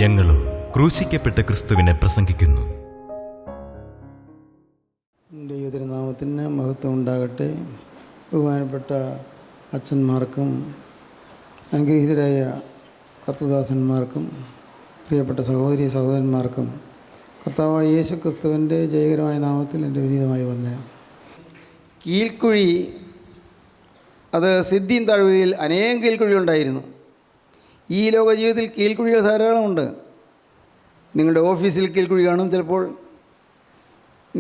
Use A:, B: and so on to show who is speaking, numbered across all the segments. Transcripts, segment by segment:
A: ഞങ്ങളും ക്രൂശിക്കപ്പെട്ട ക്രിസ്തുവിനെ പ്രസംഗിക്കുന്നു.
B: ദൈവത്തിൻ്റെ നാമത്തിന് മഹത്വം ഉണ്ടാകട്ടെ. ബഹുമാനപ്പെട്ട അച്ഛന്മാർക്കും അനുഗ്രഹീതരായ കർത്തൃദാസന്മാർക്കും പ്രിയപ്പെട്ട സഹോദരി സഹോദരന്മാർക്കും കർത്താവായ യേശു ക്രിസ്തുവിൻ്റെ ജയകരമായ നാമത്തിൽ എൻ്റെ വിനീതമായ വന്ദനം. കീൽക്കുഴി, അത് സിദ്ദീൻ താഴ്വരയിൽ അനേകം കീൽക്കുഴികളുണ്ടായിരുന്നു. ഈ ലോക ജീവിതത്തിൽ കീൽക്കുഴികൾ ധാരാളമുണ്ട്. നിങ്ങളുടെ ഓഫീസിൽ കീൽക്കുഴി കാണും, ചിലപ്പോൾ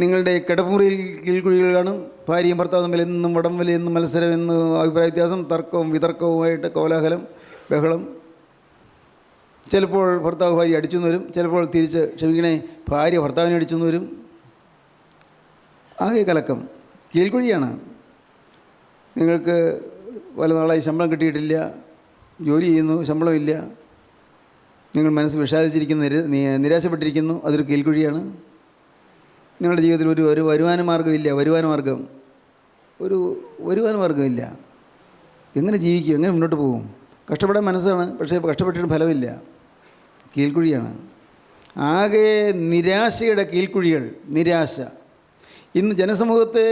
B: നിങ്ങളുടെ കിടപ്പുമുറിയിൽ കീൽക്കുഴികൾ കാണും. ഭാര്യയും ഭർത്താവും തമ്മിൽ എന്നും വടംവലി, എന്നും മത്സരം, എന്ന് അഭിപ്രായ വ്യത്യാസം, തർക്കവും വിതർക്കവുമായിട്ട് കോലാഹലം, ബഹളം. ചിലപ്പോൾ ഭർത്താവ് ഭാര്യ അടിച്ചു വരും, ചിലപ്പോൾ തിരിച്ച് ഭാര്യ ഭർത്താവിനെ അടിച്ചു വരും. ആകെ കലക്കം. കീൽക്കുഴിയാണ്. നിങ്ങൾക്ക് പല നാളായി ശമ്പളം കിട്ടിയിട്ടില്ല, ജോലി ചെയ്യുന്നു, ശമ്പളമില്ല, നിങ്ങൾ മനസ്സ് വിഷാദിച്ചിരിക്കുന്നു, നിരാശപ്പെട്ടിരിക്കുന്നു. അതൊരു കീൽക്കുഴിയാണ്. നിങ്ങളുടെ ജീവിതത്തിൽ ഒരു വരുമാന മാർഗ്ഗമില്ല. വരുമാന മാർഗ്ഗമില്ല. എങ്ങനെ ജീവിക്കും? എങ്ങനെ മുന്നോട്ട് പോകും? കഷ്ടപ്പെടാൻ മനസ്സാണ്, പക്ഷേ കഷ്ടപ്പെട്ടിട്ട് ഫലമില്ല. കീൽക്കുഴിയാണ്. ആകെ നിരാശയുടെ കീൽക്കുഴികൾ. നിരാശ ഇന്ന് ജനസമൂഹത്തെ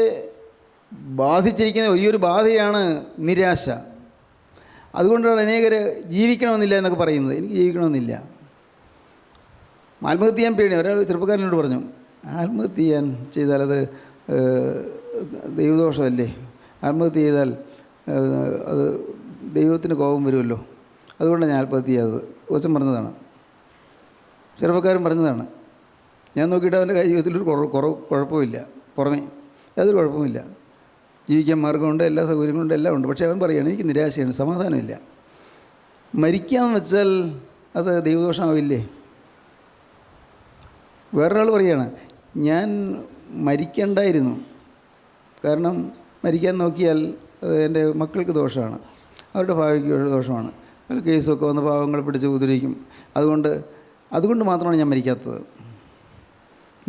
B: ബാധിച്ചിരിക്കുന്ന വലിയൊരു ബാധയാണ് നിരാശ. അതുകൊണ്ടാണ് അനേകർ ജീവിക്കണമെന്നില്ല എന്നൊക്കെ പറയുന്നത്. എനിക്ക് ജീവിക്കണമെന്നില്ല, ആത്മഹത്യ ചെയ്യാൻ പേടി. ഒരാൾ ചെറുപ്പക്കാരനോട് പറഞ്ഞു, ആത്മഹത്യ ചെയ്യാൻ ചെയ്താൽ അത് ദൈവദോഷമല്ലേ, ആത്മഹത്യ ചെയ്താൽ അത് ദൈവത്തിന് കോപം വരുമല്ലോ, അതുകൊണ്ടാണ് ഞാൻ ആത്മഹത്യ ചെയ്യാത്തത്. കോച്ചൻ പറഞ്ഞതാണ്, ചെറുപ്പക്കാരൻ പറഞ്ഞതാണ്. ഞാൻ നോക്കിയിട്ട് അവൻ്റെ ജീവിതത്തിലൊരു കുഴപ്പമില്ല, പുറമേ യാതൊരു കുഴപ്പമില്ല, ജീവിക്കാൻ മാർഗമുണ്ട്, എല്ലാ സൗകര്യങ്ങളുണ്ട്, എല്ലാം ഉണ്ട്. പക്ഷേ അവൻ പറയുകയാണ്, എനിക്ക് നിരാശയാണ്, സമാധാനമില്ല. മരിക്കാമെന്ന് വെച്ചാൽ അത് ദൈവദോഷമാവില്ലേ? വേറൊരാൾ പറയുകയാണ്, ഞാൻ മരിക്കണ്ടായിരുന്നു, കാരണം മരിക്കാൻ നോക്കിയാൽ അത് എൻ്റെ മക്കൾക്ക് ദോഷമാണ്, അവരുടെ ഭാവിക്ക് ദോഷമാണ്, പല കേസൊക്കെ വന്ന് പാവങ്ങളെ പിടിച്ച് ഉപദ്രവിക്കും. അതുകൊണ്ട് മാത്രമാണ് ഞാൻ മരിക്കാത്തത്.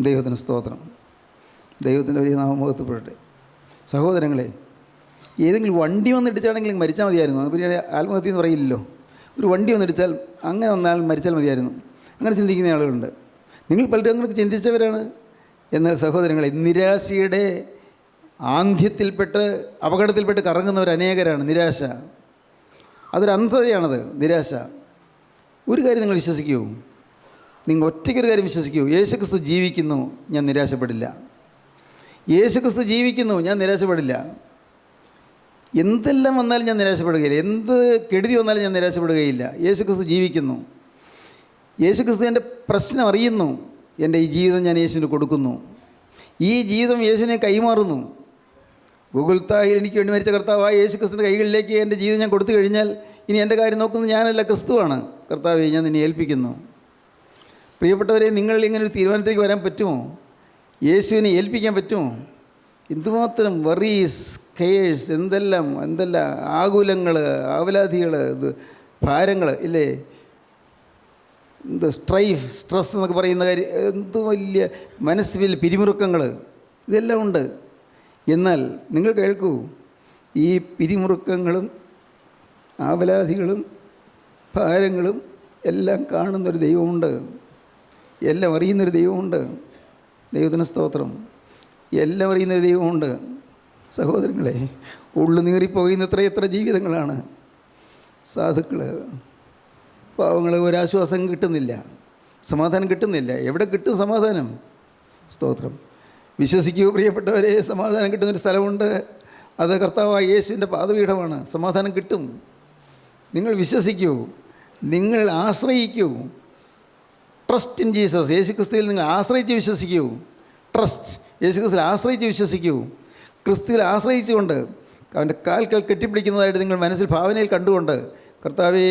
B: ദൈവത്തിന് സ്തോത്രം, ദൈവത്തിൻ്റെ വലിയ നാമമഹത്വപ്പെടട്ടെ. സഹോദരങ്ങളെ, ഏതെങ്കിലും വണ്ടി വന്നിടിച്ചാണെങ്കിൽ മരിച്ചാൽ മതിയായിരുന്നു. അത് പിന്നെ ആത്മഹത്യ എന്ന് പറയില്ലല്ലോ. ഒരു വണ്ടി വന്നിടിച്ചാൽ അങ്ങനെ വന്നാൽ മരിച്ചാൽ മതിയായിരുന്നു. അങ്ങനെ ചിന്തിക്കുന്ന ആളുകളുണ്ട്. നിങ്ങൾ പലരും അങ്ങനെ ചിന്തിച്ചവരാണ്. എന്നാൽ സഹോദരങ്ങളെ, നിരാശയുടെ ആന്ധ്യത്തിൽപ്പെട്ട് അപകടത്തിൽപ്പെട്ട് കറങ്ങുന്നവർ അനേകരാണ്. നിരാശ അതൊരു അന്ധതയാണത്. നിരാശ. ഒരു കാര്യം നിങ്ങൾ വിശ്വസിക്കൂ, നിങ്ങൾ ഒറ്റയ്ക്കൊരു കാര്യം വിശ്വസിക്കൂ, യേശുക്രിസ്തു ജീവിക്കുന്നു, ഞാൻ നിരാശപ്പെടില്ല. യേശുക്രിസ്തു ജീവിക്കുന്നു, ഞാൻ നിരാശപ്പെടില്ല. എന്തെല്ലാം വന്നാലും ഞാൻ നിരാശപ്പെടുകയില്ല, എന്ത് കെടുതി വന്നാലും ഞാൻ നിരാശപ്പെടുകയില്ല. യേശുക്രിസ്തു ജീവിക്കുന്നു. യേശുക്രിസ്തു എൻ്റെ പ്രശ്നം അറിയുന്നു. എൻ്റെ ഈ ജീവിതം ഞാൻ യേശുവിന് കൊടുക്കുന്നു. ഈ ജീവിതം യേശുവിനെ കൈമാറുന്നു. ഗുഗുൽത്തായിൽ എനിക്ക് വേണ്ടി മരിച്ച കർത്താവായ യേശുക്രിസ്തുവിൻ്റെ കൈകളിലേക്ക് എൻ്റെ ജീവിതം ഞാൻ കൊടുത്തു കഴിഞ്ഞാൽ ഇനി എൻ്റെ കാര്യം നോക്കുന്നത് ഞാനല്ല, ക്രിസ്തുവാണ്. കർത്താവെ, ഞാൻ നിന്നെ ഏൽപ്പിക്കുന്നു. പ്രിയപ്പെട്ടവരെ, നിങ്ങൾ ഇങ്ങനെ ഒരു തീരുമാനത്തിലേക്ക് വരാൻ പറ്റുമോ? യേശുവിനെ ഏൽപ്പിക്കാൻ പറ്റുമോ? എന്തുമാത്രം വറീസ്, കെയേഴ്സ്, എന്തെല്ലാം ആകുലങ്ങൾ, ആവലാധികൾ, ഭാരങ്ങൾ ഇല്ലേ, സ്ട്രെസ് എന്നൊക്കെ പറയുന്ന കാര്യം, എന്ത് വലിയ മനസ്സിൽ പിരിമുറുക്കങ്ങൾ, ഇതെല്ലാം ഉണ്ട്. എന്നാൽ നിങ്ങൾ കേൾക്കൂ, ഈ പിരിമുറുക്കങ്ങളും ആവലാധികളും ഭാരങ്ങളും എല്ലാം കാണുന്നൊരു ദൈവമുണ്ട്, എല്ലാം അറിയുന്നൊരു ദൈവമുണ്ട്. ദൈവത്തിന് സ്തോത്രം. എല്ലാം അറിയുന്നൊരു ദൈവമുണ്ട്. സഹോദരങ്ങളെ, ഉള്ളു നീറിപ്പോകുന്ന എത്ര ജീവിതങ്ങളാണ്. സാധുക്കൾ, പാവങ്ങൾ, ഒരാശ്വാസം കിട്ടുന്നില്ല, സമാധാനം കിട്ടുന്നില്ല. എവിടെ കിട്ടും സമാധാനം? സ്തോത്രം. വിശ്വസിക്കൂ പ്രിയപ്പെട്ടവരെ, സമാധാനം കിട്ടുന്നൊരു സ്ഥലമുണ്ട്. അത് കർത്താവായ യേശുവിൻ്റെ പാദപീഠമാണ്. സമാധാനം കിട്ടും. നിങ്ങൾ വിശ്വസിക്കൂ, നിങ്ങൾ ആശ്രയിക്കൂ. Trust in Jesus. യേശുക്രിസ്തുവിൽ നിങ്ങൾ ആശ്രയിച്ച് വിശ്വസിക്കൂ. ട്രസ്റ്റ്, യേശുക്രിസ്തുവിൽ ആശ്രയിച്ച് വിശ്വസിക്കൂ. ക്രിസ്തുവിൽ ആശ്രയിച്ചുകൊണ്ട് അവൻ്റെ കാൽക്കൽ കെട്ടിപ്പിടിക്കുന്നതായിട്ട് നിങ്ങൾ മനസ്സിൽ ഭാവനയിൽ കണ്ടുകൊണ്ട്, കർത്താവേ,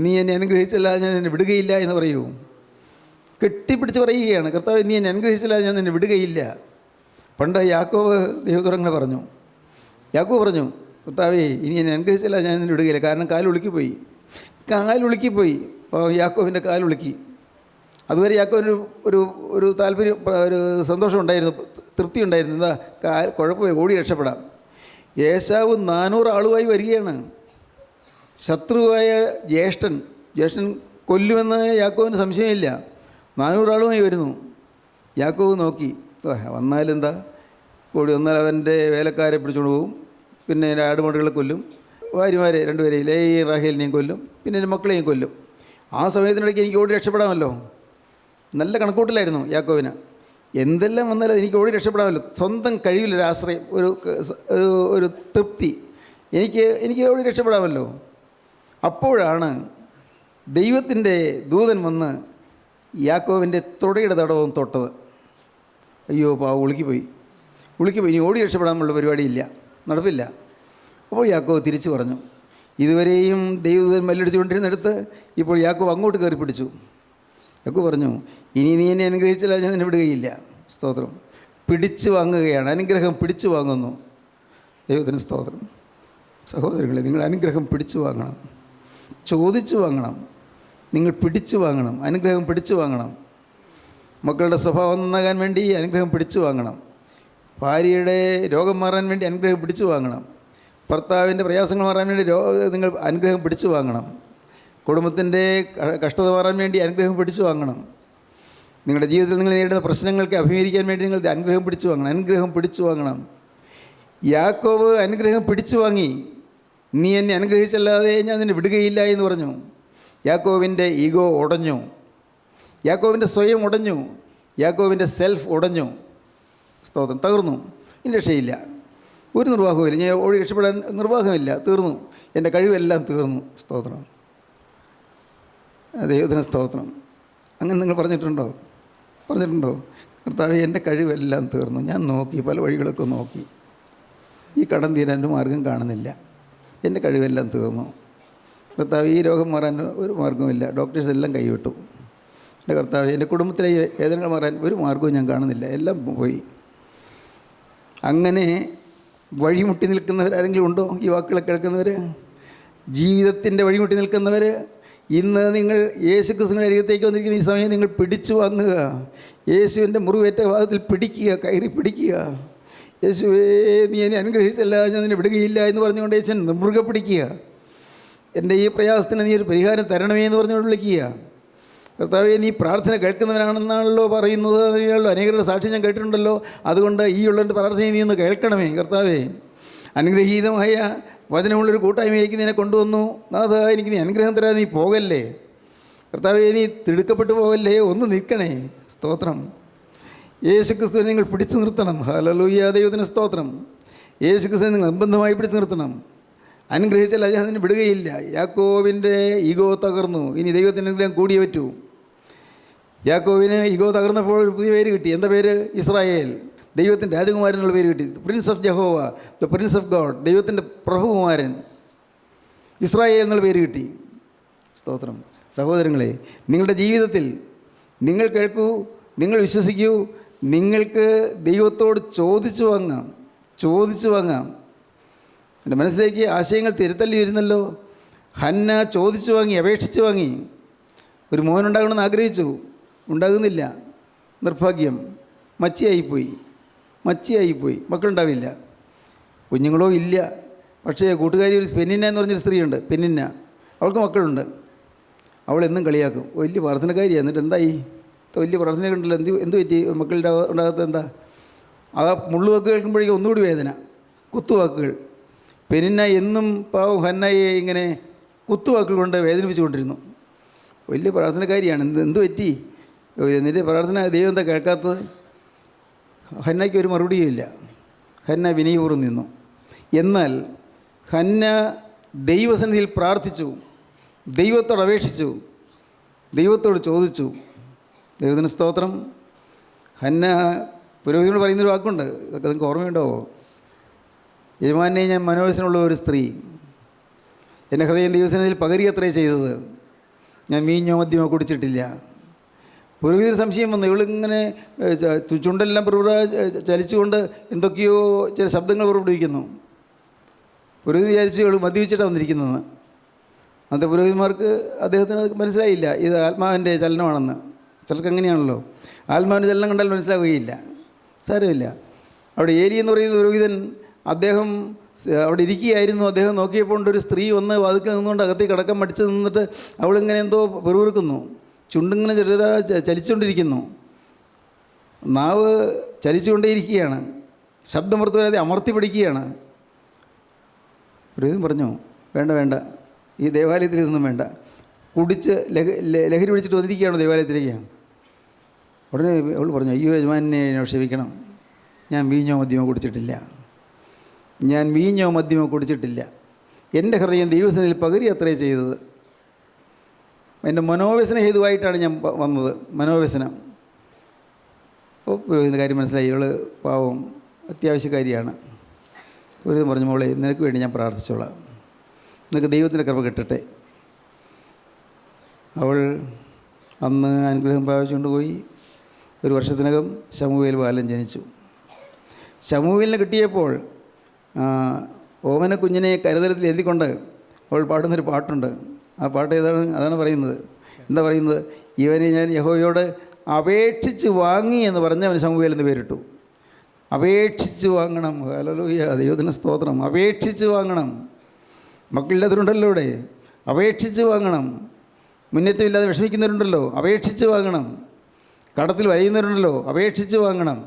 B: നീ എന്നെ അനുഗ്രഹിച്ചല്ലാതെ ഞാൻ നിന്നെ വിടുകയില്ല എന്ന് പറയൂ. കെട്ടിപ്പിടിച്ച് പറയുകയാണ്, കർത്താവേ, നീ എന്നെ അനുഗ്രഹിച്ചല്ലാതെ ഞാൻ നിന്നെ വിടുകയില്ല. പണ്ട് യാക്കോബ് ദൈവത്തോടങ്ങനെ പറഞ്ഞു. യാക്കോബ് പറഞ്ഞു, കർത്താവേ, ഇനി എന്നെ അനുഗ്രഹിച്ചല്ലാതെ ഞാൻ നിന്നെ വിടുകയില്ല. കാരണം കാലുളുക്കിപ്പോയി. അപ്പോൾ യാക്കോബിൻ്റെ കാലുളുക്കി. അതുവരെ യാക്കോബിന് ഒരു താല്പര്യം, ഒരു സന്തോഷം ഉണ്ടായിരുന്നു, തൃപ്തി ഉണ്ടായിരുന്നു. എന്താ, കുഴപ്പമില്ല, ഓടി രക്ഷപ്പെടാം. ഏശാവ് 400 ആളുമായി വരികയാണ്. ശത്രുവായ ജ്യേഷ്ഠൻ കൊല്ലുമെന്ന് യാക്കോബിന് സംശയമില്ല. 400 ആളുമായി വരുന്നു. യാക്കോബ് നോക്കി, വന്നാലെന്താ, ഓടി വന്നാൽ അവൻ്റെ വേലക്കാരെ പിടിച്ചുകൊണ്ട് പോകും, പിന്നെ എൻ്റെ ആടുമാടുകളെ കൊല്ലും, ഭാര്യമാരെ 2 പേരെയും, ലേയെയും റാഹേലിനെയും കൊല്ലും, പിന്നെ എൻ്റെ മക്കളെയും കൊല്ലും. ആ സമയത്തിനിടയ്ക്ക് എനിക്ക് ഓടി രക്ഷപ്പെടാമല്ലോ. നല്ല കണക്കൂട്ടിലായിരുന്നു യാക്കോബിന്. എന്തെല്ലാം വന്നാലും എനിക്ക് ഓടി രക്ഷപ്പെടാമല്ലോ. സ്വന്തം കഴിവിലൊരാശ്രയം, ഒരു തൃപ്തി, എനിക്ക് ഓടി രക്ഷപ്പെടാമല്ലോ. അപ്പോഴാണ് ദൈവത്തിൻ്റെ ദൂതൻ വന്ന് യാക്കോബിൻ്റെ തുടയുടെ തടവും തൊട്ടത്. അയ്യോ പാവം, ഉളുക്കിപ്പോയി. ഇനി ഓടി രക്ഷപ്പെടാനുള്ള പരിപാടിയില്ല, നടപ്പില്ല. അപ്പോൾ യാക്കോബ് തിരിച്ചു പറഞ്ഞു. ഇതുവരെയും ദൈവദൂതൻ മല്ലടിച്ചുകൊണ്ടിരുന്നിടത്ത് ഇപ്പോൾ യാക്കോബ് അങ്ങോട്ട് കയറി പിടിച്ചു. യാക്കോബ് പറഞ്ഞു, ഇനി നീ എന്നെ അനുഗ്രഹിച്ചില്ല, ഞാൻ നിന്നെ വിടുകയില്ല. സ്തോത്രം. പിടിച്ചു വാങ്ങുകയാണ്, അനുഗ്രഹം പിടിച്ചു വാങ്ങുന്നു. ദൈവത്തിന് സ്തോത്രം. സഹോദരങ്ങളെ, നിങ്ങൾ അനുഗ്രഹം പിടിച്ചു വാങ്ങണം, ചോദിച്ചു വാങ്ങണം, നിങ്ങൾ പിടിച്ചു വാങ്ങണം, അനുഗ്രഹം പിടിച്ചു വാങ്ങണം. മക്കളുടെ സ്വഭാവം നന്നാകാൻ വേണ്ടി അനുഗ്രഹം പിടിച്ചു വാങ്ങണം. ഭാര്യയുടെ രോഗം മാറാൻ വേണ്ടി അനുഗ്രഹം പിടിച്ചു വാങ്ങണം. ഭർത്താവിൻ്റെ പ്രയാസങ്ങൾ മാറാൻ വേണ്ടി നിങ്ങൾ അനുഗ്രഹം പിടിച്ചു വാങ്ങണം. കുടുംബത്തിൻ്റെ കഷ്ടത മാറാൻ വേണ്ടി അനുഗ്രഹം പിടിച്ചു വാങ്ങണം. നിങ്ങളുടെ ജീവിതത്തിൽ നിങ്ങൾ നേരിടുന്ന പ്രശ്നങ്ങൾക്ക് അഭിമുഖീകരിക്കാൻ വേണ്ടി നിങ്ങൾ അനുഗ്രഹം പിടിച്ചു വാങ്ങണം. അനുഗ്രഹം പിടിച്ചു വാങ്ങണം. യാക്കോബ് അനുഗ്രഹം പിടിച്ചു വാങ്ങി. നീ എന്നെ അനുഗ്രഹിച്ചല്ലാതെ ഞാൻ നിന്നെ വിടുകയില്ല എന്ന് പറഞ്ഞു. യാക്കോബിൻ്റെ ഈഗോ ഉടഞ്ഞു. യാക്കോബിൻ്റെ സ്വയം ഉടഞ്ഞു. യാക്കോബിൻ്റെ സെൽഫ് ഉടഞ്ഞു. സ്തോത്രം. തകർന്നു. ഇനി രക്ഷയില്ല, ഒരു നിർവാഹവുമില്ല. ഞാൻ ഓടി രക്ഷപ്പെടാൻ നിർവാഹമില്ല. തീർന്നു. എൻ്റെ കഴിവെല്ലാം തീർന്നു. സ്തോത്രം. ദൈവത്തിന് സ്തോത്രം. അങ്ങനെ നിങ്ങൾ പറഞ്ഞിട്ടുണ്ടോ? കർത്താവേ, എൻ്റെ കഴിവെല്ലാം തീർന്നു. ഞാൻ നോക്കി, പല വഴികളൊക്കെ നോക്കി, ഈ കടം തീരാൻ ഒരു മാർഗം കാണുന്നില്ല. എൻ്റെ കഴിവെല്ലാം തീർന്നു. കർത്താവ്, ഈ രോഗം മാറാൻ ഒരു മാർഗവുമില്ല. ഡോക്ടേഴ്സ് എല്ലാം കൈവിട്ടു. എൻ്റെ കർത്താവ്, എൻ്റെ കുടുംബത്തിലെ വേദനകൾ മാറാൻ ഒരു മാർഗവും ഞാൻ കാണുന്നില്ല. എല്ലാം പോയി. അങ്ങനെ വഴിമുട്ടി നിൽക്കുന്നവരാരെങ്കിലും ഉണ്ടോ? ഈ വാക്കുകൾ കേൾക്കുന്നവർ, ജീവിതത്തിൻ്റെ വഴിമുട്ടി നിൽക്കുന്നവർ, ഇന്ന് നിങ്ങൾ യേശു ക്രിസ്തുവിൻ്റെ അരികത്തേക്ക് വന്നിരിക്കുന്ന ഈ സമയം നിങ്ങൾ പിടിച്ചു വാങ്ങുക. യേശുവിൻ്റെ മുറിവേറ്റ ഭാഗത്തിൽ പിടിക്കുക, കയറി പിടിക്കുക. യേശുവേ, നീ എന്നെ അനുഗ്രഹിച്ചല്ല, ഞാൻ നിന്നെ വിടുകയില്ല എന്ന് പറഞ്ഞുകൊണ്ട് യേശു മുറുകെ പിടിക്കുക. എൻ്റെ ഈ പ്രയാസത്തിന് നീ ഒരു പരിഹാരം തരണമേ എന്ന് പറഞ്ഞുകൊണ്ട് വിളിക്കുക. കർത്താവേ, നീ പ്രാർത്ഥന കേൾക്കുന്നവനാണെന്നാണല്ലോ പറയുന്നത്. അനേകരുടെ സാക്ഷി ഞാൻ കേട്ടിട്ടുണ്ടല്ലോ. അതുകൊണ്ട് ഈ ഉള്ളവൻ്റെ പ്രാർത്ഥനയെ നീ ഒന്ന് കേൾക്കണമേ. കർത്താവേ, അനുഗ്രഹീതമായ വചനമുള്ളൊരു കൂട്ടായ്മയിലേക്ക് നിന്നെ കൊണ്ടുവന്നു. നാഥ, എനിക്ക് നീ അനുഗ്രഹം തരാതെ നീ പോകല്ലേ. കർത്താവേ, നീ തിടുക്കപ്പെട്ടു പോകല്ലേ, ഒന്ന് നിൽക്കണേ. സ്തോത്രം. യേശു ക്രിസ്തുവിനെ നിങ്ങൾ പിടിച്ചു നിർത്തണം. ഹല്ലേലൂയ, ദൈവത്തിന് സ്തോത്രം. യേശു ക്രിസ്തുവിനെ നിങ്ങൾ നിർബന്ധമായി പിടിച്ചു നിർത്തണം. അനുഗ്രഹിച്ചാൽ അതിനെ വിടുകയില്ല. യാക്കോബിൻ്റെ ഈഗോ തകർന്നു. ഇനി ദൈവത്തിൻ്റെ അനുഗ്രഹം കൂടിയേ പറ്റൂ. യാക്കോബിന് ഈഗോ തകർന്നപ്പോൾ ഒരു പുതിയ പേര് കിട്ടി. എന്താ പേര്? ഇസ്രായേൽ. ദൈവത്തിൻ്റെ രാജകുമാരൻ എന്നുള്ള പേര് കിട്ടി. Prince of Jehovah, the Prince of God, ദൈവത്തിൻ്റെ പ്രഭുകുമാരൻ, ഇസ്രായേൽ എന്നുള്ള പേര് കിട്ടി. സ്തോത്രം. സഹോദരങ്ങളെ, നിങ്ങളുടെ ജീവിതത്തിൽ നിങ്ങൾ കേൾക്കൂ, നിങ്ങൾ വിശ്വസിക്കൂ. നിങ്ങൾക്ക് ദൈവത്തോട് ചോദിച്ചു വാങ്ങാം. എൻ്റെ മനസ്സിലേക്ക് ആശയങ്ങൾ തിരുത്തല്ലി വരുന്നല്ലോ. ഹന്ന ചോദിച്ചു വാങ്ങി, അപേക്ഷിച്ച് വാങ്ങി. ഒരു മോനുണ്ടാകണമെന്ന് ആഗ്രഹിച്ചു, ഉണ്ടാകുന്നില്ല. നിർഭാഗ്യം. മച്ചിയായിപ്പോയി. മക്കളുണ്ടാവില്ല, കുഞ്ഞുങ്ങളോ ഇല്ല. പക്ഷേ കൂട്ടുകാരി ഒരു പെന്നിന്ന എന്ന് പറഞ്ഞൊരു സ്ത്രീയുണ്ട്, പെന്നിന്ന. അവൾക്ക് മക്കളുണ്ട്. അവൾ എന്നും കളിയാക്കും, വലിയ പ്രാർത്ഥനക്കാരിയാണ്. എന്നിട്ട് എന്തായി? വലിയ പ്രാർത്ഥന കണ്ടല്ലോ, എന്ത് പറ്റി മക്കളുടെ ഉണ്ടാകാത്ത? എന്താ? ആ മുള്ളുവാക്ക് കേൾക്കുമ്പോഴേക്കും ഒന്നുകൂടി വേദന, കുത്തുവാക്കുകൾ. പെനിന്ന എന്നും പാവം ഹന്നയെ ഇങ്ങനെ കുത്തുവാക്കുകൾ കൊണ്ട് വേദനിപ്പിച്ചുകൊണ്ടിരുന്നു. വലിയ പ്രാർത്ഥനക്കാരിയാണ്. എന്ത് പറ്റി? എന്നിട്ട് പ്രാർത്ഥന ദൈവം എന്താ കേൾക്കാത്തത്? ഹന്നയ്ക്ക് ഒരു മറുപടിയുമില്ല. ഹന്ന വിനയപൂർവ്വം നിന്നു. എന്നാൽ ഹന്ന ദൈവസന്നിധിയിൽ പ്രാർത്ഥിച്ചു, ദൈവത്തോട് അപേക്ഷിച്ചു, ദൈവത്തോട് ചോദിച്ചു. ദൈവത്തിന് സ്തോത്രം. ഹന്ന പുരോഹിതനോട് പറയുന്നൊരു വാക്കുണ്ട്, ഇതൊക്കെ നിങ്ങൾക്ക് ഓർമ്മയുണ്ടാവോ? യജമാനെ, ഞാൻ മനോവശനുള്ള ഒരു സ്ത്രീ, എൻ്റെ ഹൃദയം ദൈവസന്നിധിയിൽ പകരുകയത്രേ ചെയ്തത്. ഞാൻ മീഞ്ഞോ മദ്യമോ കുടിച്ചിട്ടില്ല. പുരോഹിതന് സംശയം വന്നു. ഇവളിങ്ങനെ ചുണ്ടെല്ലാം ചലിച്ചുകൊണ്ട് എന്തൊക്കെയോ ചില ശബ്ദങ്ങൾ പുറപ്പെടുവിക്കുന്നു. പുരോഹിതൻ വിചാരിച്ചു ഇവൾ മദ്യപിച്ചിട്ടാണ് വന്നിരിക്കുന്നതെന്ന്. അന്നത്തെ പുരോഹിതന്മാർക്ക് അദ്ദേഹത്തിന് മനസ്സിലായില്ല ഇത് ആത്മാവിൻ്റെ ചലനമാണെന്ന്. ചിലർക്ക് അങ്ങനെയാണല്ലോ, ആത്മാവിൻ്റെ ചലനം കണ്ടാൽ മനസ്സിലാവുകയില്ല. സാരമില്ല. അവിടെ ഏലി എന്ന് പറയുന്ന പുരോഹിതൻ, അദ്ദേഹം അവിടെ ഇരിക്കുകയായിരുന്നു. അദ്ദേഹം നോക്കിയപ്പോൾ ഒരു സ്ത്രീ വന്ന് വാതിൽക്കൽ നിന്നുകൊണ്ട് അകത്തേക്ക് കടക്കാൻ മടിച്ച് നിന്നിട്ട് അവളിങ്ങനെ എന്തോ പെറുപിറുക്കുന്നു. ചുണ്ടിങ്ങനെ ചലിച്ചുകൊണ്ടിരിക്കുന്നു. നാവ് ചലിച്ചുകൊണ്ടേയിരിക്കുകയാണ്. ശബ്ദം പുറത്തു വരാതെ അമർത്തി പിടിക്കുകയാണ്. പുരോഹിതൻ പറഞ്ഞു, വേണ്ട, ഈ ദേവാലയത്തിൽ ഇതൊന്നും വേണ്ട. കുടിച്ച് ലഹരി പിടിച്ചിട്ട് വന്നിരിക്കുകയാണോ ദേവാലയത്തിലേക്ക്? ഉടനെ അവൾ പറഞ്ഞു, അയ്യോ യജമാനെ, ക്ഷമിക്കണം, ഞാൻ വീഞ്ഞോ മദ്യമോ കുടിച്ചിട്ടില്ല. എൻ്റെ ഹൃദയം ദൈവസന്നിധിയിൽ പകരി അത്രേ ചെയ്തത്. എൻ്റെ മനോവ്യസന ഹേതുവായിട്ടാണ് ഞാൻ വന്നത്. മനോവ്യസനം. അപ്പോൾ പുരോഹിതൻ്റെ കാര്യം മനസ്സിലായി. ഇവൾ പാവം അത്യാവശ്യക്കാരിയാണ്. പുരോഹിതൻ പറഞ്ഞു, മോളെ, നിനക്ക് വേണ്ടി ഞാൻ പ്രാർത്ഥിച്ചോളാം, നിനക്ക് ദൈവത്തിൻ്റെ കൃപ കിട്ടട്ടെ. അവൾ അന്ന് അനുഗ്രഹം പ്രാപിച്ചുകൊണ്ട് പോയി. ഒരു വർഷത്തിനകം ശമൂവേൽ ബാലൻ ജനിച്ചു. ശമൂവേലിനെ കിട്ടിയപ്പോൾ ഓമന കുഞ്ഞിനെ കരുതലത്തിൽ എഴുതിക്കൊണ്ട് അവൾ പാടുന്നൊരു പാട്ടുണ്ട്. ആ പാട്ട് ഏതാണ്? അതാണ് പറയുന്നത്. എന്താ പറയുന്നത്? ഇവനെ ഞാൻ യഹോവയോട് അപേക്ഷിച്ച് വാങ്ങി എന്ന് പറഞ്ഞ് അവന് ശമൂവേൽ എന്ന് പേരിട്ടു. അപേക്ഷിച്ച് വാങ്ങണം. ഹല്ലേലൂയ, ദൈവത്തിന് സ്തോത്രം. അപേക്ഷിച്ച് വാങ്ങണം. മക്കളില്ലാത്തവരുണ്ടല്ലോ ഇവിടെ, അപേക്ഷിച്ച് വാങ്ങണം. മുന്നേറ്റമില്ലാതെ വിഷമിക്കുന്നവരുണ്ടല്ലോ, അപേക്ഷിച്ച് വാങ്ങണം. കടത്തിൽ വരയുന്നവരുണ്ടല്ലോ, അപേക്ഷിച്ച് വാങ്ങണം.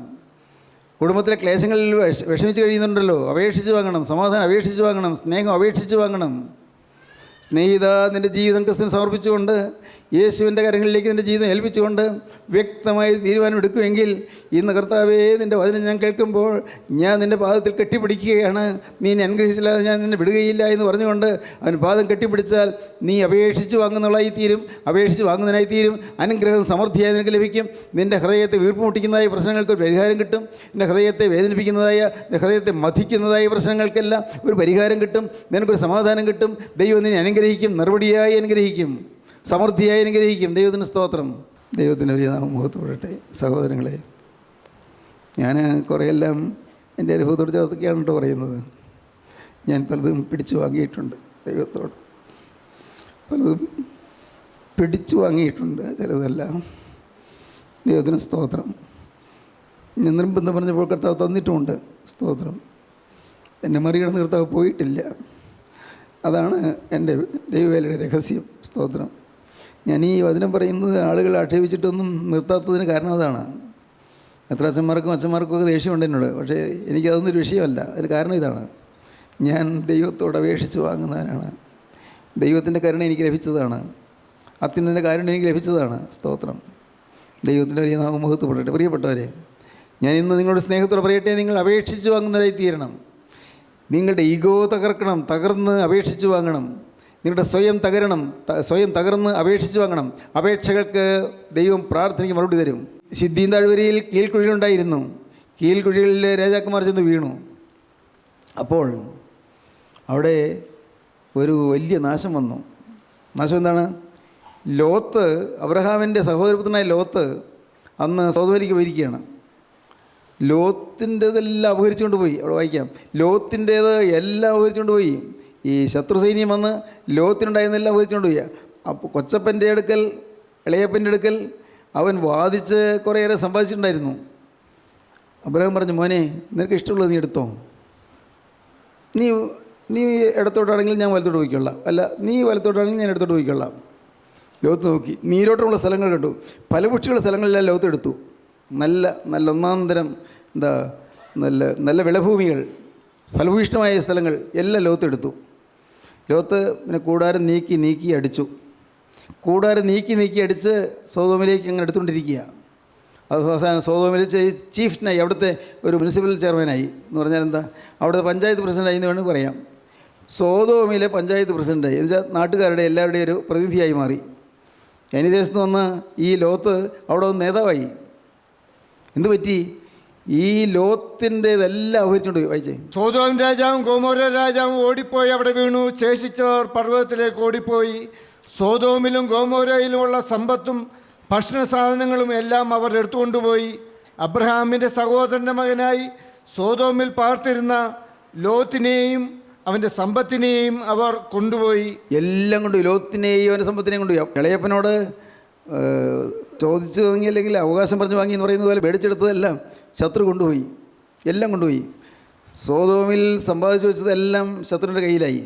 B: കുടുംബത്തിലെ ക്ലേശങ്ങളിൽ വിഷമിച്ച് കഴിയുന്നുണ്ടല്ലോ, അപേക്ഷിച്ച് വാങ്ങണം. സമാധാനം അപേക്ഷിച്ച് വാങ്ങണം. സ്നേഹം അപേക്ഷിച്ച് വാങ്ങണം. സ്നേഹിത, നിൻ്റെ ജീവിതം ക്രിസ്തുവിന് സമർപ്പിച്ചുകൊണ്ട് യേശുവിൻ്റെ കരങ്ങളിലേക്ക് നിൻ്റെ ജീവിതം ഏൽപ്പിച്ചുകൊണ്ട് വ്യക്തമായി തീരുമാനം എടുക്കുമെങ്കിൽ, ഇന്ന് കർത്താവേ നിൻ്റെ വചനം ഞാൻ കേൾക്കുമ്പോൾ ഞാൻ നിൻ്റെ പാദത്തിൽ കെട്ടിപ്പിടിക്കുകയാണ്, നീ എന്നെ അനുഗ്രഹിച്ചില്ലാതെ ഞാൻ നിന്നെ വിടുകയില്ല എന്ന് പറഞ്ഞുകൊണ്ട് അവൻ പാദം കെട്ടിപ്പിടിച്ചാൽ നീ അപേക്ഷിച്ച് വാങ്ങുന്നവളായി തീരും. അപേക്ഷിച്ച് വാങ്ങുന്നതിനായി തീരും. അനുഗ്രഹം സമൃദ്ധിയായി നിനക്ക് ലഭിക്കും. നിൻ്റെ ഹൃദയത്തെ വീർപ്പുമുട്ടിക്കുന്നതായ പ്രശ്നങ്ങൾക്ക് ഒരു പരിഹാരം കിട്ടും. നിൻ്റെ ഹൃദയത്തെ വേദനിപ്പിക്കുന്നതായ, നിൻ്റെ ഹൃദയത്തെ മഥിക്കുന്നതായ പ്രശ്നങ്ങൾക്കെല്ലാം ഒരു പരിഹാരം കിട്ടും. നിനക്കൊരു സമാധാനം കിട്ടും. ദൈവം നിന്നെ അനുഗ്രഹിക്കും, നിർവടിയായി അനുഗ്രഹിക്കും, സമൃദ്ധിയായി അനുഗ്രഹിക്കും. ദൈവത്തിന് സ്തോത്രം. ദൈവത്തിന് ഒരു നാമം മുഖത്തോടട്ടെ. സഹോദരങ്ങളെ, ഞാൻ കുറേയെല്ലാം എൻ്റെ അനുഭവത്തോട് ചേർത്തൊക്കെയാണ് കേട്ടോ പറയുന്നത്. ഞാൻ പലതും പിടിച്ചു വാങ്ങിയിട്ടുണ്ട്. ദൈവത്തോട് പലതും പിടിച്ചു വാങ്ങിയിട്ടുണ്ട്, ചിലതെല്ലാം. ദൈവത്തിന് സ്തോത്രം. ഞാൻ നിർബന്ധം പറഞ്ഞപ്പോൾ കർത്താവ് തന്നിട്ടുമുണ്ട്. സ്തോത്രം. എന്നെ മറികടന്ന് കർത്താവ് പോയിട്ടില്ല. അതാണ് എൻ്റെ ദൈവവേലയുടെ രഹസ്യം. സ്തോത്രം. ഞാൻ ഈ വചനം പറയുന്നത് ആളുകൾ ആക്ഷേപിച്ചിട്ടൊന്നും നിർത്താത്തതിന് കാരണം അതാണ്. എത്ര അച്ഛന്മാർക്കും ഒക്കെ ദേഷ്യമുണ്ട് എന്നോട്. പക്ഷേ എനിക്കതൊന്നും ഒരു വിഷയമല്ല. അതിന് കാരണം ഇതാണ്: ഞാൻ ദൈവത്തോട് അപേക്ഷിച്ച് വാങ്ങുന്നവനാണ്. ദൈവത്തിൻ്റെ കരുണ എനിക്ക് ലഭിച്ചതാണ്. അത്യുന്നതൻ്റെ കാരുണ്യം എനിക്ക് ലഭിച്ചതാണ്. സ്തോത്രം. ദൈവത്തിൻ്റെ വലിയ നാമം മഹത്വപ്പെടട്ടെ. പ്രിയപ്പെട്ടവരെ, ഞാൻ ഇന്ന് നിങ്ങളുടെ സ്നേഹത്തോടെ പറയട്ടെ, നിങ്ങൾ അപേക്ഷിച്ച് വാങ്ങുന്നവരായി തീരണം. നിങ്ങളുടെ ഈഗോ തകർക്കണം, തകർന്ന് അപേക്ഷിച്ച് വാങ്ങണം. നിങ്ങളുടെ സ്വയം തകർന്ന് അപേക്ഷിച്ച് വാങ്ങണം. അപേക്ഷകൾക്ക് ദൈവം പ്രാർത്ഥനയ്ക്ക് മറുപടി തരും. സിദ്ധീം താഴ്വരയിൽ കീഴ്ക്കുഴികളുണ്ടായിരുന്നു. കീഴ്ക്കുഴികളിൽ രാജാക്കന്മാർ ചെന്ന് വീണു. അപ്പോൾ അവിടെ ഒരു വലിയ നാശം വന്നു. നാശം എന്താണ്? ലോത്ത്, അബ്രഹാമിൻ്റെ സഹോദരപുത്രനായ ലോത്ത് അന്ന് സോദോമിലേക്ക് പോയിരിക്കുകയാണ്. ലോത്തിൻ്റെതെല്ലാം അപഹരിച്ചുകൊണ്ട് പോയി. അവിടെ വായിക്കാം, ലോത്തിൻ്റേത് എല്ലാം അപഹരിച്ചുകൊണ്ട് പോയി. ഈ ശത്രു സൈന്യം വന്ന് ലോത്തിനുണ്ടായിരുന്നെല്ലാം അപഹരിച്ചുകൊണ്ട് പോയി. അപ്പോൾ കൊച്ചപ്പൻ്റെ അടുക്കൽ, ഇളയപ്പൻ്റെ അടുക്കൽ അവൻ വാദിച്ച് കുറേയേറെ സമ്പാദിച്ചിട്ടുണ്ടായിരുന്നു. അബ്രഹാം പറഞ്ഞു, മോനെ നിനക്ക് ഇഷ്ടമുള്ളത് നീ എടുത്തോ. നീ ഇടത്തോട്ടാണെങ്കിൽ ഞാൻ വലത്തോട്ട് പോയിക്കൊള്ളാം, അല്ല നീ വലത്തോട്ടാണെങ്കിൽ ഞാൻ ഇടത്തോട്ട് പോയിക്കൊള്ളാം. ലോത്ത് നോക്കി നീരോട്ടമുള്ള സ്ഥലങ്ങൾ കണ്ടു. ഫലപുഷ്ടിയുള്ള സ്ഥലങ്ങളെല്ലാം ലോത്ത് എടുത്തു. നല്ല ഒന്നാന്തരം നല്ല വിളഭൂമികൾ, ഫലഭൂയിഷ്ടമായ സ്ഥലങ്ങൾ എല്ലാം ലോത്ത് എടുത്തു. ലോത്ത് പിന്നെ കൂടാരം നീക്കി അടിച്ചു. കൂടാരം നീക്കി അടിച്ച് സോദോമിലേക്ക് അങ്ങനെ എടുത്തുകൊണ്ടിരിക്കുക. അത് അവസാനം സോദോമിൽ ചീഫ്നായി, അവിടുത്തെ ഒരു മുനിസിപ്പൽ ചെയർമാനായി. എന്ന് പറഞ്ഞാൽ എന്താ, അവിടുത്തെ പഞ്ചായത്ത് പ്രസിഡൻ്റായി എന്ന് വേണമെങ്കിൽ പറയാം. സോദോമിലെ പഞ്ചായത്ത് പ്രസിഡൻ്റായി എന്ന് വെച്ചാൽ നാട്ടുകാരുടെ എല്ലാവരുടെയും ഒരു പ്രതിനിധിയായി മാറി. അന്യദേശത്ത് വന്ന് ഈ ലോത്ത് അവിടെ വന്ന് നേതാവായി. എന്തു പറ്റി? ഈ ലോത്തിൻ്റെതെല്ലാം അപഹരിച്ചുകൊണ്ട് പോയി. വായിച്ചേ.
C: സോദോം രാജാവും ഗൊമോര രാജാവും ഓടിപ്പോയി അവിടെ വീണു. ശേഷിച്ചവർ പർവ്വതത്തിലേക്ക് ഓടിപ്പോയി. സോദോമിലും ഗൊമോരയിലുമുള്ള സമ്പത്തും ഭക്ഷണ സാധനങ്ങളും എല്ലാം അവർ എടുത്തുകൊണ്ടുപോയി. അബ്രഹാമിൻ്റെ സഹോദരൻ്റെ മകനായി സോദോമിൽ പാർത്തിരുന്ന ലോത്തിനെയും അവൻ്റെ സമ്പത്തിനെയും അവർ കൊണ്ടുപോയി.
B: എല്ലാം കൊണ്ടുപോയി. ലോത്തിനെയും അവൻ്റെ സമ്പത്തിനെയും കൊണ്ടുപോയി. ഇളയപ്പനോട് ചോദിച്ചു വാങ്ങി, അല്ലെങ്കിൽ അവകാശം പറഞ്ഞു വാങ്ങി എന്ന് പറയുന്നത് പോലെ മേടിച്ചെടുത്തതെല്ലാം ശത്രു കൊണ്ടുപോയി. എല്ലാം കൊണ്ടുപോയി. സോദോമിൽ സമ്പാദിച്ചു വെച്ചതെല്ലാം ശത്രുവിൻ്റെ കയ്യിലായി.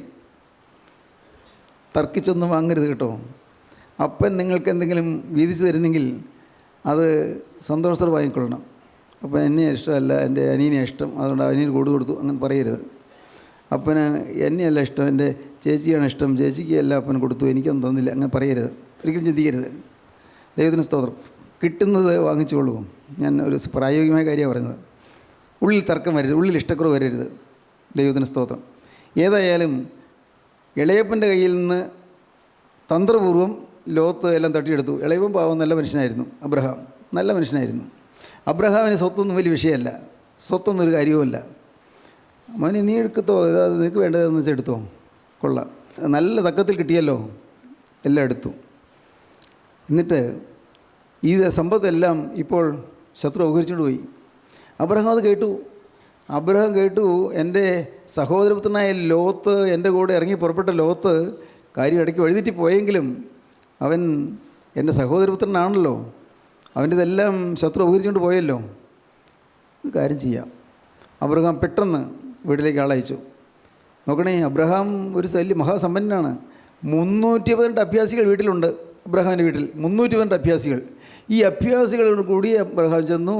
B: തർക്കിച്ചൊന്നും വാങ്ങരുത് കേട്ടോ. അപ്പൻ നിങ്ങൾക്ക് എന്തെങ്കിലും വീതിച്ച് തരുന്നെങ്കിൽ അത് സന്തോഷത്തോടെ വാങ്ങിക്കൊള്ളണം. അപ്പൻ എന്നെ ഇഷ്ടമല്ല, എൻ്റെ അനിയനെ ഇഷ്ടം, അതുകൊണ്ട് അനിയന് കൊടുത്തു അങ്ങനെ പറയരുത്. അപ്പന് എന്നെയല്ല ഇഷ്ടം, എൻ്റെ ചേച്ചിയാണ് ഇഷ്ടം, ചേച്ചിക്ക് അല്ല അപ്പൻ കൊടുത്തു, എനിക്കൊന്നും തന്നില്ല, അങ്ങനെ പറയരുത്. ഒരിക്കലും ചിന്തിക്കരുത്. ദൈവത്തിന് സ്തോത്രം. കിട്ടുന്നത് വാങ്ങിച്ചുകൊള്ളൂ. ഞാൻ ഒരു പ്രായോഗികമായ കാര്യമാണ് പറയുന്നത്. ഉള്ളിൽ തർക്കം വരരുത്, ഉള്ളിൽ ഇഷ്ടക്കുറവ് വരരുത്. ദൈവത്തിന് സ്തോത്രം. ഏതായാലും ഇളയപ്പൻ്റെ കയ്യിൽ നിന്ന് തന്ത്രപൂർവ്വം ലോത്ത് എല്ലാം തട്ടിയെടുത്തു. ഇളയപ്പൻ പാവം നല്ല മനുഷ്യനായിരുന്നു. അബ്രഹാം നല്ല മനുഷ്യനായിരുന്നു. അബ്രഹാമിന് സ്വത്തൊന്നും വലിയ വിഷയമല്ല, സ്വത്തൊന്നും ഒരു കാര്യവുമല്ല. മോനെ നീ എടുക്കത്തോ, ഇതാ നിനക്ക് വേണ്ടതെന്ന് വെച്ചാൽ എടുത്തോ, കൊള്ളാം, നല്ല തക്കത്തിൽ കിട്ടിയല്ലോ, എല്ലാം എടുത്തു. എന്നിട്ട് ഈ സമ്പത്തെല്ലാം ഇപ്പോൾ ശത്രു അപഹരിച്ചുകൊണ്ട് പോയി. അബ്രഹാം അത് കേട്ടു. അബ്രഹാം കേട്ടു, എൻ്റെ സഹോദരപുത്രനായ ലോത്ത്, എൻ്റെ കൂടെ ഇറങ്ങി പുറപ്പെട്ട ലോത്ത് കാര്യം ഇടയ്ക്ക് വഴിതെറ്റി പോയെങ്കിലും അവൻ എൻ്റെ സഹോദരപുത്രനാണല്ലോ, അവൻ്റെതെല്ലാം ശത്രു ഉപകരിച്ചുകൊണ്ട് പോയല്ലോ. ഒരു കാര്യം ചെയ്യാം. അബ്രഹാം പെട്ടെന്ന് വീട്ടിലേക്ക് ആളയച്ചു. നോക്കണേ, അബ്രഹാം ഒരു മഹാസമ്പന്നനാണ്. 312 അഭ്യാസികൾ വീട്ടിലുണ്ട്. അബ്രഹാമിൻ്റെ വീട്ടിൽ 312 അഭ്യാസികൾ. ഈ അഭ്യാസികളോട് കൂടി അബ്രഹാം ചെന്നു,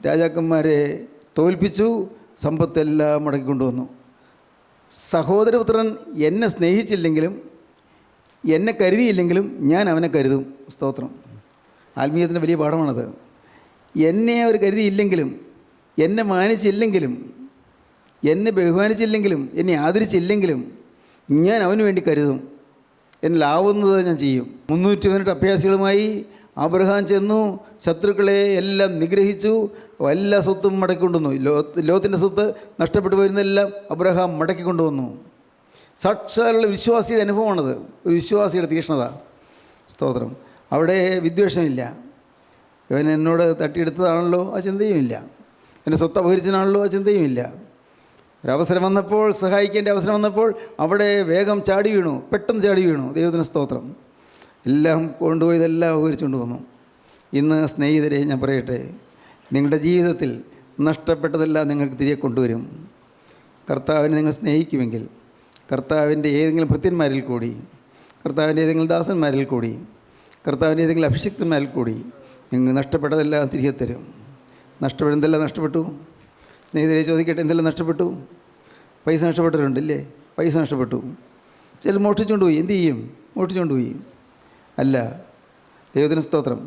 B: രാജാക്കന്മാരെ തോൽപ്പിച്ചു, സമ്പത്തെല്ലാം മടക്കിക്കൊണ്ടുവന്നു. സഹോദരപുത്രൻ എന്നെ സ്നേഹിച്ചില്ലെങ്കിലും എന്നെ കരുതിയില്ലെങ്കിലും ഞാൻ അവനെ കരുതും. സ്തോത്രം. ആത്മീയത്തിൻ്റെ വലിയ പാഠമാണത്. എന്നെ അവർ കരുതിയില്ലെങ്കിലും, എന്നെ മാനിച്ചില്ലെങ്കിലും, എന്നെ ബഹുമാനിച്ചില്ലെങ്കിലും, എന്നെ ആദരിച്ചില്ലെങ്കിലും ഞാൻ അവന് വേണ്ടി കരുതും. എന്നിലാവുന്നത് ഞാൻ ചെയ്യും. 318 അഭ്യാസികളുമായി അബ്രഹാം ചെന്നു, ശത്രുക്കളെ എല്ലാം നിഗ്രഹിച്ചു, എല്ലാ സ്വത്തും മടക്കിക്കൊണ്ടുവന്നു. ലോകത്തിൻ്റെ സ്വത്ത് നഷ്ടപ്പെട്ടു വരുന്നതെല്ലാം അബ്രഹാം മടക്കിക്കൊണ്ടുവന്നു. സാക്ഷാലുള്ള വിശ്വാസിയുടെ അനുഭവമാണത്, ഒരു വിശ്വാസിയുടെ തീക്ഷ്ണത. സ്തോത്രം. അവിടെ വിദ്വേഷമില്ല. ഇവൻ എന്നോട് തട്ടിയെടുത്തതാണല്ലോ ആ ചിന്തയുമില്ല, എൻ്റെ സ്വത്ത് അപഹരിച്ചതാണല്ലോ ആ ചിന്തയുമില്ല. ഒരവസരം വന്നപ്പോൾ, സഹായിക്കേണ്ട അവസരം വന്നപ്പോൾ അവിടെ വേഗം ചാടി വീണു, പെട്ടെന്ന് ചാടി വീണു. ദൈവത്തിന് സ്തോത്രം. എല്ലാം കൊണ്ടുപോയതെല്ലാം അപഹരിച്ചുകൊണ്ട് വന്നു. ഇന്ന് സ്നേഹിതരെ ഞാൻ പറയട്ടെ, നിങ്ങളുടെ ജീവിതത്തിൽ നഷ്ടപ്പെട്ടതെല്ലാം നിങ്ങൾക്ക് തിരികെ കൊണ്ടുവരും. കർത്താവിനെ നിങ്ങൾ സ്നേഹിക്കുമെങ്കിൽ, കർത്താവിൻ്റെ ഏതെങ്കിലും ഭൃത്യന്മാരിൽ കൂടി, കർത്താവിൻ്റെ ഏതെങ്കിലും ദാസന്മാരിൽ കൂടി, കർത്താവിൻ്റെ ഏതെങ്കിലും അഭിഷിക്തന്മാരിൽ കൂടി നിങ്ങൾ നഷ്ടപ്പെട്ടതെല്ലാം തിരികെ തരും. നഷ്ടപ്പെടുന്നതെല്ലാം നഷ്ടപ്പെട്ടു. സ്നേഹിതരെ ചോദിക്കട്ടെ, എന്തെല്ലാം നഷ്ടപ്പെട്ടു? പൈസ നഷ്ടപ്പെട്ടവരുണ്ടല്ലേ? പൈസ നഷ്ടപ്പെട്ടു. ചില മോഷ്ടിച്ചുകൊണ്ട് പോയി. എന്തു ചെയ്യും? മോഷ്ടിച്ചുകൊണ്ട് പോയി. അല്ല, ദൈവത്തിന് സ്തോത്രം.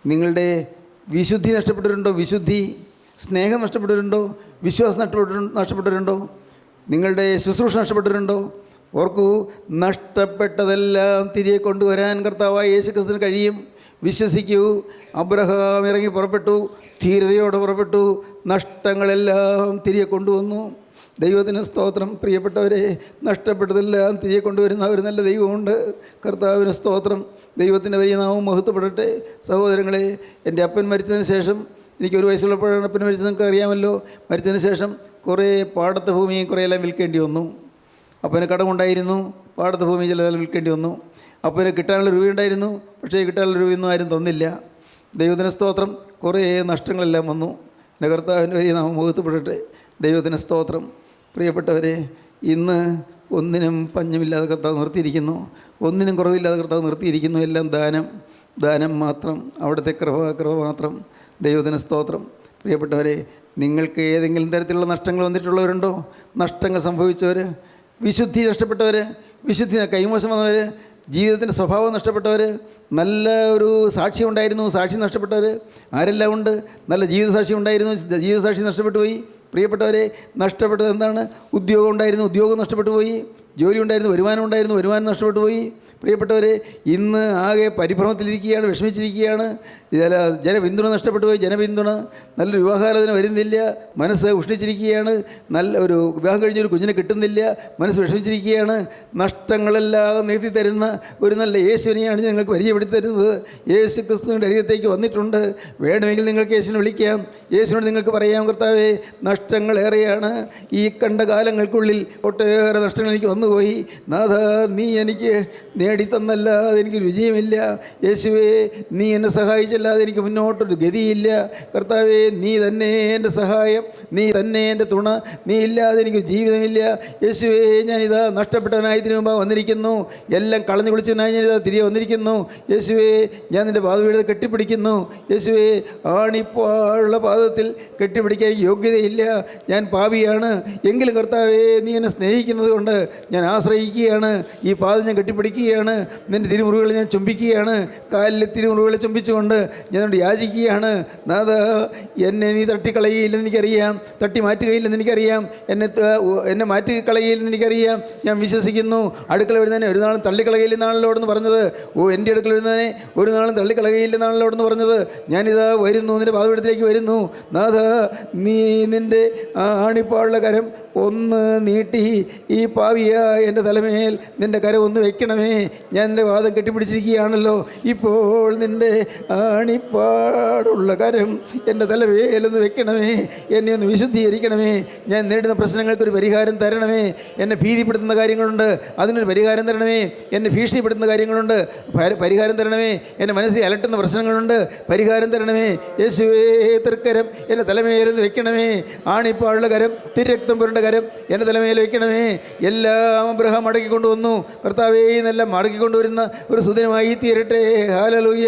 B: നിങ്ങളുടെ വിശുദ്ധി നഷ്ടപ്പെട്ടവരുണ്ടോ? വിശുദ്ധി. സ്നേഹം നഷ്ടപ്പെട്ടവരുണ്ടോ? വിശ്വാസം നഷ്ടപ്പെട്ടവരുണ്ടോ? നിങ്ങളുടെ ശുശ്രൂഷ നഷ്ടപ്പെട്ടവരുണ്ടോ? ഓർക്കൂ, നഷ്ടപ്പെട്ടതെല്ലാം തിരികെ കൊണ്ടുവരാൻ കർത്താവായ യേശുക്രിസ്തുവിന് കഴിയും. വിശ്വസിക്കൂ. അബ്രഹാം ഇറങ്ങി പുറപ്പെട്ടു, ധീരതയോടെ പുറപ്പെട്ടു, നഷ്ടങ്ങളെല്ലാം തിരികെ കൊണ്ടുവന്നു. ദൈവത്തിന് സ്തോത്രം. പ്രിയപ്പെട്ടവരെ, നഷ്ടപ്പെട്ടതെല്ലാം തിരികെ കൊണ്ടുവരുന്ന ഒരു നല്ല ദൈവമുണ്ട്. കർത്താവിന് സ്തോത്രം. ദൈവത്തിൻ്റെ വലിയ നാമം മഹത്വപ്പെടട്ടെ. സഹോദരങ്ങളെ, എൻ്റെ അപ്പൻ മരിച്ചതിന് ശേഷം, എനിക്ക് 1 വയസ്സുള്ളപ്പോഴാണ് അപ്പൻ മരിച്ചത്, നിങ്ങൾക്ക് അറിയാമല്ലോ. മരിച്ചതിന് ശേഷം കുറേ പാടത്തെ ഭൂമിയും കുറേയെല്ലാം വിൽക്കേണ്ടി വന്നു. അപ്പന് കടമുണ്ടായിരുന്നു, പാടത്തെ ഭൂമി ചിലതെല്ലാം വിൽക്കേണ്ടി വന്നു. അപ്പന് കിട്ടാനുള്ള രൂപയുണ്ടായിരുന്നു, പക്ഷേ കിട്ടാനുള്ള രൂപയൊന്നും ആരും തന്നില്ല. ദൈവത്തിന് സ്തോത്രം. കുറേ നഷ്ടങ്ങളെല്ലാം വന്നു. എൻ്റെ കർത്താവിൻ്റെ വലിയ നാമം മഹത്വപ്പെടട്ടെ. ദൈവത്തിന് സ്തോത്രം. പ്രിയപ്പെട്ടവരെ, ഇന്ന് ഒന്നിനും പഞ്ഞമില്ലാതെ കർത്താവ് നിർത്തിയിരിക്കുന്നു, ഒന്നിനും കുറവില്ലാതെ കർത്താവ് നിർത്തിയിരിക്കുന്നു. എല്ലാം ദാനം മാത്രം, അവിടുത്തെ കൃപ മാത്രം. ദൈവത്തിന് സ്തോത്രം. പ്രിയപ്പെട്ടവരെ, നിങ്ങൾക്ക് ഏതെങ്കിലും തരത്തിലുള്ള നഷ്ടങ്ങൾ വന്നിട്ടുള്ളവരുണ്ടോ? നഷ്ടങ്ങൾ സംഭവിച്ചവർ, വിശുദ്ധി നഷ്ടപ്പെട്ടവർ, വിശുദ്ധി കൈമോശം വന്നവർ, ജീവിതത്തിൻ്റെ സ്വഭാവം നഷ്ടപ്പെട്ടവർ, നല്ല ഒരു സാക്ഷി ഉണ്ടായിരുന്നു, സാക്ഷി നഷ്ടപ്പെട്ടവർ ആരെല്ലാം ഉണ്ട്? നല്ല ജീവിതസാക്ഷി ഉണ്ടായിരുന്നു, ജീവിതസാക്ഷി നഷ്ടപ്പെട്ടു പോയി. പ്രിയപ്പെട്ടവരെ, നഷ്ടപ്പെട്ടത് എന്താണ്? ഉദ്യോഗം ഉണ്ടായിരുന്നു, ഉദ്യോഗം നഷ്ടപ്പെട്ടു പോയി. ജോലി ഉണ്ടായിരുന്നു, വരുമാനം ഉണ്ടായിരുന്നു, വരുമാനം നഷ്ടപ്പെട്ടു പോയി. പ്രിയപ്പെട്ടവരെ, ഇന്ന് ആകെ പരിഭ്രമത്തിലിരിക്കുകയാണ്, വിഷമിച്ചിരിക്കുകയാണ്. ജനപിന്തുണ നഷ്ടപ്പെട്ടു പോയി. ജനപിന്തുണ, നല്ലൊരു വിവാഹാലോചന വരുന്നില്ല, മനസ്സ് ഉഷ്ണിച്ചിരിക്കുകയാണ്. നല്ല ഒരു വിവാഹം കഴിഞ്ഞൊരു കുഞ്ഞിനെ കിട്ടുന്നില്ല, മനസ്സ് വിഷമിച്ചിരിക്കുകയാണ്. നഷ്ടങ്ങളെല്ലാം നികത്തി തരുന്ന ഒരു നല്ല യേശുവിനെയാണ് നിങ്ങൾക്ക് പരിചയപ്പെടുത്തി തരുന്നത്. യേശു ക്രിസ്തുവിൻ്റെ അരികത്തേക്ക് വന്നിട്ടുണ്ട്. വേണമെങ്കിൽ നിങ്ങൾക്ക് യേശുവിനെ വിളിക്കാം, യേശുവിനോട് നിങ്ങൾക്ക് പറയാം, കർത്താവേ, നഷ്ടങ്ങളേറെയാണ്. ഈ കണ്ട കാലങ്ങൾക്കുള്ളിൽ ഒട്ടേറെ നഷ്ടങ്ങൾ എനിക്ക് വന്നുപോയി. നാഥ, നീ എനിക്ക് നേടിത്തന്നല്ലാതെ എനിക്ക് രുചിയുമില്ല. യേശുവേ, നീ എന്നെ സഹായിച്ചല്ലാതെ എനിക്ക് മുന്നോട്ടൊരു ഗതിയില്ല. കർത്താവേ, നീ തന്നെ എൻ്റെ സഹായം, നീ തന്നെ എൻ്റെ തുണ, നീ ഇല്ലാതെ എനിക്കൊരു ജീവിതമില്ല. യേശുവേ, ഞാനിതാ നഷ്ടപ്പെട്ടവനായി ഇതിനു മുമ്പ് വന്നിരിക്കുന്നു. എല്ലാം കളഞ്ഞു കുളിച്ചവനായി ഞാനിതാ തിരികെ വന്നിരിക്കുന്നു. യേശുവേ, ഞാൻ നിൻ്റെ പാദപീഠത്തെ കെട്ടിപ്പിടിക്കുന്നു. യേശുവേ, ആണിപ്പോഴുള്ള പാദത്തിൽ കെട്ടിപ്പിടിക്കാൻ യോഗ്യതയില്ല, ഞാൻ പാപിയാണ്. എങ്കിലും കർത്താവേ, നീ എന്നെ സ്നേഹിക്കുന്നത് കൊണ്ട് ഞാൻ ആശ്രയിക്കുകയാണ്. ഈ പാദം ഞാൻ കെട്ടിപ്പിടിക്കുകയാണ്. നിൻ്റെ തിരുമുറിവുകളെ ഞാൻ ചുംബിക്കുകയാണ്. കാലിലെ തിരുമുറിവുകളെ ചുംബിച്ചുകൊണ്ട് ഞാൻ യാചിക്കുകയാണ്. നാഥ, എന്നെ നീ തട്ടിക്കളയില്ലെന്ന് എനിക്കറിയാം, തട്ടി മാറ്റുകയില്ലെന്ന് എനിക്കറിയാം, എന്നെ മാറ്റിക്കളയില്ലെന്ന് എനിക്കറിയാം. ഞാൻ വിശ്വസിക്കുന്നു. അടുക്കള വരുന്നതിനെ ഒരു നാളും തള്ളിക്കളയില്ലെന്നാണല്ലോ എന്ന് പറഞ്ഞത്. എൻ്റെ അടുക്കൽ വരുന്നതിനെ ഒരു നാളും തള്ളിക്കളയില്ലെന്നാണല്ലോ എന്ന് പറഞ്ഞത്. ഞാനിതാ വരുന്നു, നിൻ്റെ പാദപീഠത്തിലേക്ക് വരുന്നു. നാഥ, നീ നിൻ്റെ ആണിപ്പാടുള്ള കരം ഒന്ന് നീട്ടി ഈ പാവിയെ എൻ്റെ തലമേൽ നിൻ്റെ കരം ഒന്ന് വെക്കണമേ. ഞാൻ എൻ്റെ വാദം കെട്ടിപ്പിടിച്ചിരിക്കുകയാണല്ലോ. ഇപ്പോൾ നിൻ്റെ ആണിപ്പാടുള്ള കരം എൻ്റെ തലമേലൊന്ന് വെക്കണമേ. എന്നെ ഒന്ന് വിശുദ്ധീകരിക്കണമേ. ഞാൻ നേരിടുന്ന പ്രശ്നങ്ങൾക്കൊരു പരിഹാരം തരണമേ. എന്നെ ഭീതിപ്പെടുത്തുന്ന കാര്യങ്ങളുണ്ട്, അതിനൊരു പരിഹാരം തരണമേ. എന്നെ ഭീഷണിപ്പെടുത്തുന്ന കാര്യങ്ങളുണ്ട്, പരിഹാരം തരണമേ. എന്നെ മനസ്സിൽ അലട്ടുന്ന പ്രശ്നങ്ങളുണ്ട്, പരിഹാരം തരണമേ. യേശുവേ, തൃക്കരം എൻ്റെ തലമേലൊന്ന് വെക്കണമേ. ആണിപ്പാടുള്ള കരം, തിരക്തം പുരണ്ട കരം എൻ്റെ തലമേൽ വെക്കണമേ. എല്ലാം അബ്രഹാം മടക്കിക്കൊണ്ടുവന്നു. കർത്താവേ, ഇന്നെല്ലാം മടക്കിക്കൊണ്ടുവരുന്ന ഒരു സുദിനമായി തീരട്ടെ. ഹല്ലേലൂയ.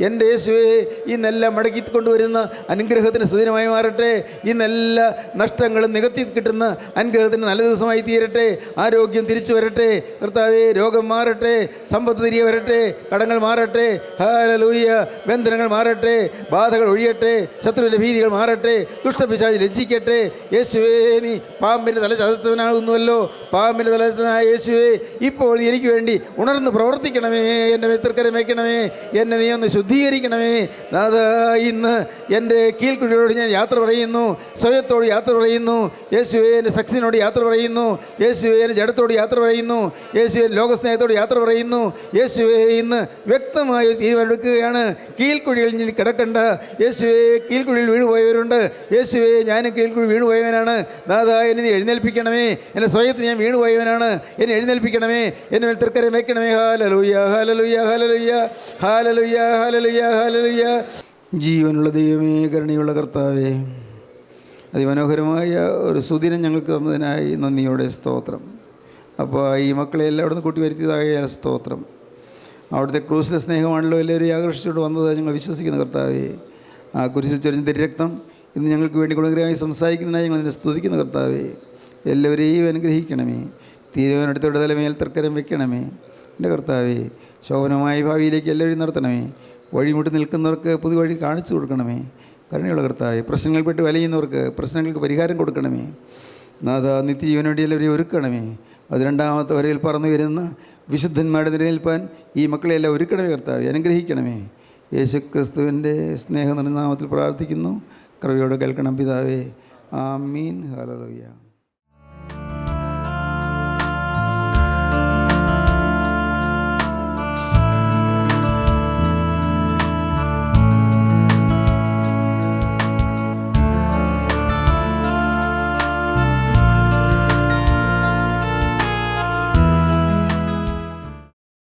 B: എൻ്റെ യേശുവേ, ഇന്നെല്ലാം മടക്കി കൊണ്ടുവരുന്ന അനുഗ്രഹത്തിന് സുദിനമായി മാറട്ടെ. ഇന്നെല്ലാ നഷ്ടങ്ങളും നികത്തി കിട്ടുന്ന അനുഗ്രഹത്തിന് നല്ല ദിവസമായി തീരട്ടെ. ആരോഗ്യം തിരിച്ചു വരട്ടെ. കർത്താവേ, രോഗം മാറട്ടെ, സമ്പത്ത് തിരികെ വരട്ടെ, കടങ്ങൾ മാറട്ടെ. ഹല്ലേലൂയ. ബന്ധനങ്ങൾ മാറട്ടെ, ബാധകൾ ഒഴിയട്ടെ, ശത്രുവിൻ്റെ ഭീതികൾ മാറട്ടെ, ദുഷ്ടപിശാച് ലജ്ജിക്കട്ടെ. യേശുവേ, നീ പാമ്പിൻ്റെ തല ചതച്ചവനാകുന്നുവല്ലോ. പാമ്പിൻ്റെ തലച്ചവനായ യേശുവേ, ഇപ്പോൾ എനിക്ക് വേണ്ടി ഉണർന്ന് പ്രവർത്തിക്കണമേ. എൻ്റെ മിത്രക്കരം വയ്ക്കണമേ. എന്നെ നീ ഒന്ന് ശുദ്ധീകരിക്കണമേ. നാഥാ, ഇന്ന് എൻ്റെ കീഴ്ക്കുഴിയോട് ഞാൻ യാത്ര പറയുന്നു, സ്വയത്തോട് യാത്ര പറയുന്നു. യേശുവേ, എൻ്റെ സക്സിനോട് യാത്ര പറയുന്നു. യേശുവേ, എൻ്റെ ജഡത്തോട് യാത്ര പറയുന്നു. യേശുവേ, ലോകസ്നേഹത്തോട് യാത്ര പറയുന്നു. യേശുവേ, ഇന്ന് വ്യക്തമായ ഒരു തീരുമാനമെടുക്കുകയാണ്. കീഴ്ക്കുഴിയിൽ ഇനി കിടക്കണ്ട. യേശുവേ, കീഴ്ക്കുഴിയിൽ വീണുപോയവരുണ്ട്. യേശുവേ, ഞാനും കീഴ്ക്കുഴി വീണുപോയവനാണ്. നാഥാ, എന്നെ നീ എഴുന്നേൽപ്പിക്കണമേ. എൻ്റെ സ്വയത്തിന് ഞാൻ വീണുപോയവനാണ്. എന്നെ എഴുന്നേൽപ്പിക്കണമേ. എന്നെ മേൽ തൃക്കരം വയ്ക്കണമേ. Hallelujah, hallelujah, hallelujah, hallelujah, hallelujah, hallelujah. ജീവനുള്ള ദൈവമേ, കരുണയുള്ള കർത്താവേ, അതിമനോഹരമായ ഒരു സുദിനം ഞങ്ങൾക്ക് തന്നതിനായി നന്ദിയോടെ സ്തോത്രം. അപ്പോൾ ഈ മക്കളെ എല്ലാം അവിടെ നിന്ന് കൂട്ടി വരുത്തിയതായ സ്തോത്രം. അവിടുത്തെ ക്രൂസിലെ സ്നേഹമാണല്ലോ എല്ലാവരും ആകർഷിച്ചുകൊണ്ട് വന്നത് ഞങ്ങൾ വിശ്വസിക്കുന്ന കർത്താവേ. ആ കുരിശിൽ ചൊരിഞ്ഞ തിരുരക്തം ഇന്ന് ഞങ്ങൾക്ക് വേണ്ടി ഗുണകരമായി സംസാരിക്കുന്നതിനായി ഞങ്ങൾ നിന്നെ സ്തുതിക്കുന്ന കർത്താവേ. എല്ലാവരെയും അനുഗ്രഹിക്കണമേ. തീരുമാനമെടുത്തവരുടെ തലമേൽ തൃക്കരം വെക്കണമേ. എൻ്റെ കർത്താവേ, ശോഭനമായ ഭാവിയിലേക്ക് എല്ലാവരെയും നടത്തണമേ. വഴിമുട്ടി നിൽക്കുന്നവർക്ക് പുതുവഴി കാണിച്ചു കൊടുക്കണമേ. കരുണയുള്ള കർത്താവേ, പ്രശ്നങ്ങൾപ്പെട്ട് വലയുന്നവർക്ക് പ്രശ്നങ്ങൾക്ക് പരിഹാരം കൊടുക്കണമേ. നാഥാ, നിത്യജീവന് വേണ്ടി എല്ലാവരെയും ഒരുക്കണമേ. അത് രണ്ടാമത്തെ വരയിൽ പറന്നു വരുന്ന വിശുദ്ധന്മാരുടെ നിലനിൽപ്പാൻ ഈ മക്കളെയെല്ലാം ഒരുക്കണമേ. കർത്താവേ, അനുഗ്രഹിക്കണമേ. യേശു ക്രിസ്തുവിൻ്റെ സ്നേഹം നിറഞ്ഞ നാമത്തിൽ പ്രാർത്ഥിക്കുന്നു. കൃപയോടെ കേൾക്കണം പിതാവേ. ആമീൻ. ഹല്ലേലൂയ.